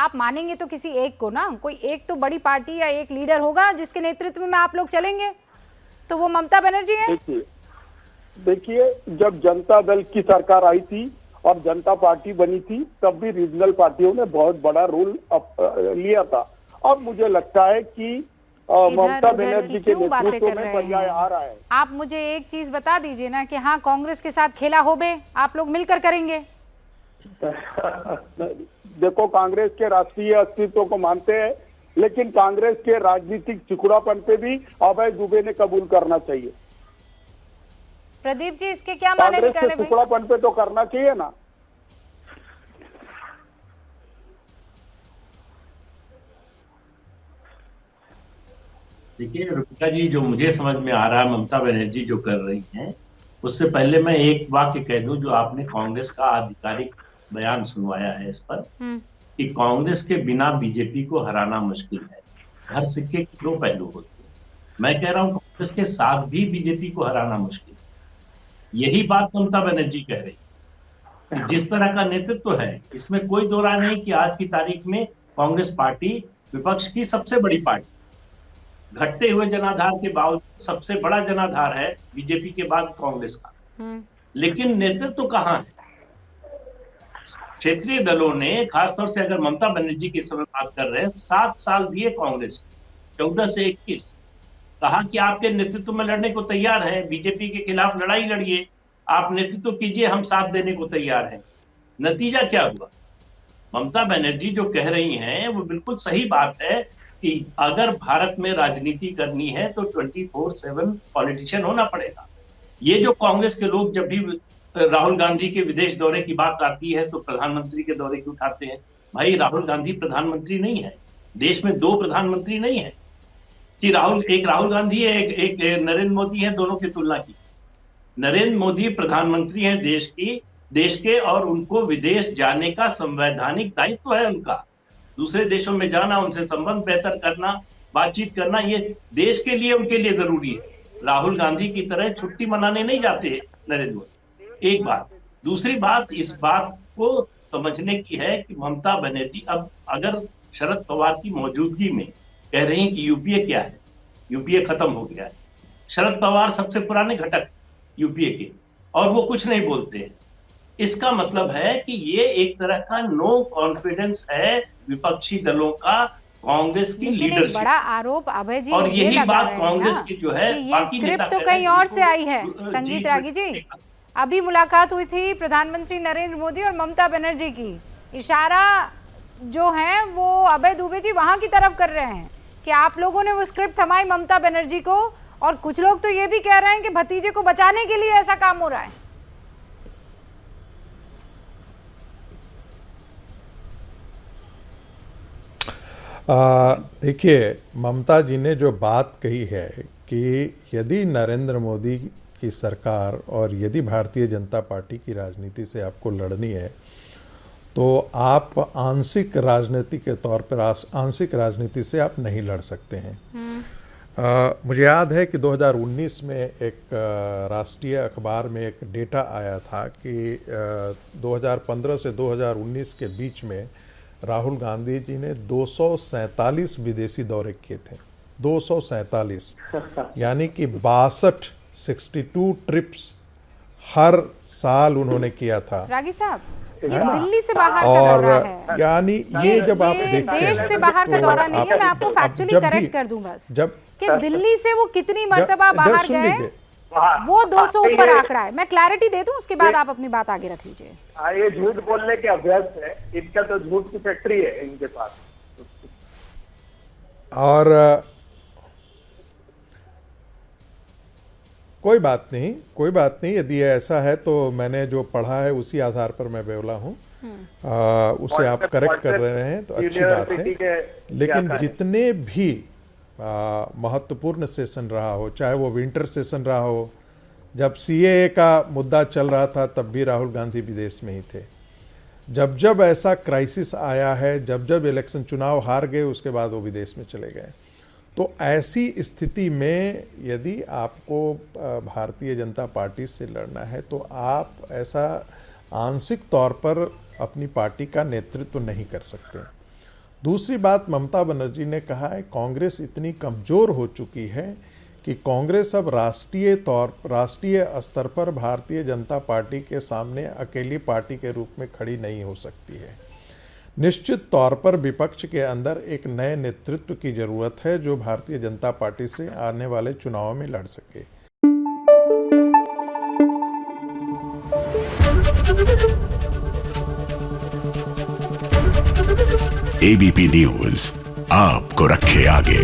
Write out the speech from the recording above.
आप मानेंगे तो किसी एक को ना, कोई एक तो बड़ी पार्टी या एक लीडर होगा जिसके नेतृत्व में आप लोग चलेंगे, तो वो ममता बनर्जी है। देखिए, जब जनता दल की सरकार आई थी और जनता पार्टी बनी थी, तब भी रीजनल पार्टियों ने बहुत बड़ा रोल लिया था। अब मुझे लगता है कि ममता बनर्जी के नेतृत्व में पर्याय आ रहा है। आप मुझे एक चीज बता दीजिए ना कि हाँ, कांग्रेस के साथ खेला होबे आप लोग मिलकर करेंगे। देखो, कांग्रेस के राष्ट्रीय अस्तित्व को मानते हैं, लेकिन कांग्रेस के राजनीतिक चिकुड़ापन पे भी अभय दुबे ने कबूल करना चाहिए। प्रदीप जी, इसके क्या माने निकाले? कांग्रेस के चिकुड़ापन पे तो करना चाहिए ना। देखिए रुचिका जी, जो मुझे समझ में आ रहा है ममता बनर्जी जो कर रही हैं, उससे पहले मैं एक वाक्य कह दूं जो आपने कांग्रेस का आधिकारिक बयान सुनवाया है इस पर, कि कांग्रेस के बिना बीजेपी को हराना मुश्किल है। हर सिक्के के दो पहलू होते हैं। मैं कह रहा हूं कांग्रेस के साथ भी बीजेपी को हराना मुश्किल है। यही बात ममता बनर्जी कह रही है कि जिस तरह का नेतृत्व है, इसमें कोई दो राय नहीं कि आज की तारीख में कांग्रेस पार्टी विपक्ष की सबसे बड़ी पार्टी, घटते हुए जनाधार के बावजूद सबसे बड़ा जनाधार है बीजेपी के बाद कांग्रेस का। लेकिन नेतृत्व कहां है? क्षेत्रीय दलों ने, खासतौर से अगर ममता बनर्जी की समय बात कर रहे हैं, 7 साल दिए कांग्रेस को, 14 से 21, कहा कि आपके नेतृत्व में लड़ने को तैयार है, बीजेपी के खिलाफ लड़ाई लड़िए, आप नेतृत्व कीजिए, हम साथ देने को तैयार हैं। नतीजा क्या हुआ? ममता बनर्जी जो कह रही हैं वो बिल्कुल सही बात है कि अगर भारत में राजनीति करनी है तो 24/7 पॉलिटिशियन होना पड़ेगा। ये जो कांग्रेस के लोग जब भी राहुल गांधी के विदेश दौरे की बात आती है तो प्रधानमंत्री के दौरे की उठाते हैं। भाई, राहुल गांधी प्रधानमंत्री नहीं है। देश में 2 प्रधानमंत्री नहीं है कि एक राहुल गांधी है, एक नरेंद्र मोदी है, दोनों की तुलना की। नरेंद्र मोदी प्रधानमंत्री हैं देश के, और उनको विदेश जाने का संवैधानिक दायित्व है उनका। दूसरे देशों में जाना, उनसे संबंध बेहतर करना, बातचीत करना, ये देश के लिए, उनके लिए जरूरी है। राहुल गांधी की तरह छुट्टी मनाने नहीं जाते नरेंद्र मोदी। एक बात। दूसरी बात, इस बात को समझने की है कि ममता बनर्जी अब अगर शरद पवार की मौजूदगी में कह रही हैं कि यूपीए क्या है, यूपीए खत्म हो गया है, शरद पवार सबसे पुराने घटक यूपीए के, और वो कुछ नहीं बोलते हैं, इसका मतलब है कि ये एक तरह का नो कॉन्फिडेंस है विपक्षी दलों का कांग्रेस की लीडरशिप। बड़ा आरोप अभय जी, और यही बात कांग्रेस की जो है, बाकी स्क्रिप्ट तो कहीं और से आई है। संगीत रागी जी, अभी मुलाकात हुई थी प्रधानमंत्री नरेंद्र मोदी और ममता बनर्जी की, इशारा जो है वो अभय दुबे जी वहां की तरफ कर रहे हैं कि आप लोगों ने वो स्क्रिप्ट थमाई ममता बनर्जी को, और कुछ लोग तो ये भी कह रहे हैं कि भतीजे को बचाने के लिए ऐसा काम हो रहा है। देखिए, ममता जी ने जो बात कही है कि यदि नरेंद्र मोदी की सरकार और यदि भारतीय जनता पार्टी की राजनीति से आपको लड़नी है तो आप आंशिक राजनीति के तौर पर आंशिक राजनीति से आप नहीं लड़ सकते हैं। मुझे याद है कि 2019 में एक राष्ट्रीय अखबार में एक डेटा आया था कि 2015 से 2019 के बीच में राहुल गांधी जी ने 247 विदेशी दौरे किए थे। 247 यानी कि 62 ट्रिप्स हर साल उन्होंने किया था। रागी साहब, ये दिल्ली से बाहर का और दौरा है। यानी ये जब आप देखते हैं, देश से बाहर का दौरा नहीं है। मैं आपको फैक्चुअली करेक्ट कर दूं बस, कि दिल्ली से वो कितनी मर्तबा बाहर गए, वो 200 ऊपर आंकड़ा है। मैं क्लैरिटी दे दूं, उसके बाद आप अपनी बात आगे रख लीजिए। ये झूठ बोलने के अभ्यास है, इनका तो झूठ की फैक्ट्री है इनके पास। और कोई बात नहीं, यदि ऐसा है तो मैंने जो पढ़ा है उसी आधार पर मैं बेवला हूँ। उसे आप करेक्ट कर रहे हैं तो अच्छी बात है। लेकिन जितने भी महत्वपूर्ण सेशन रहा हो, चाहे वो विंटर सेशन रहा हो, जब सीएए का मुद्दा चल रहा था तब भी राहुल गांधी विदेश में ही थे। जब जब ऐसा क्राइसिस आया है, जब जब इलेक्शन चुनाव हार गए, उसके बाद वो विदेश में चले गए। तो ऐसी स्थिति में यदि आपको भारतीय जनता पार्टी से लड़ना है तो आप ऐसा आंशिक तौर पर अपनी पार्टी का नेतृत्व नहीं कर सकते। दूसरी बात ममता बनर्जी ने कहा है कांग्रेस इतनी कमज़ोर हो चुकी है कि कांग्रेस अब राष्ट्रीय स्तर पर भारतीय जनता पार्टी के सामने अकेली पार्टी के रूप में खड़ी नहीं हो सकती है। निश्चित तौर पर विपक्ष के अंदर एक नए नेतृत्व की जरूरत है जो भारतीय जनता पार्टी से आने वाले चुनाव में लड़ सके। एबीपी न्यूज आपको रखे आगे।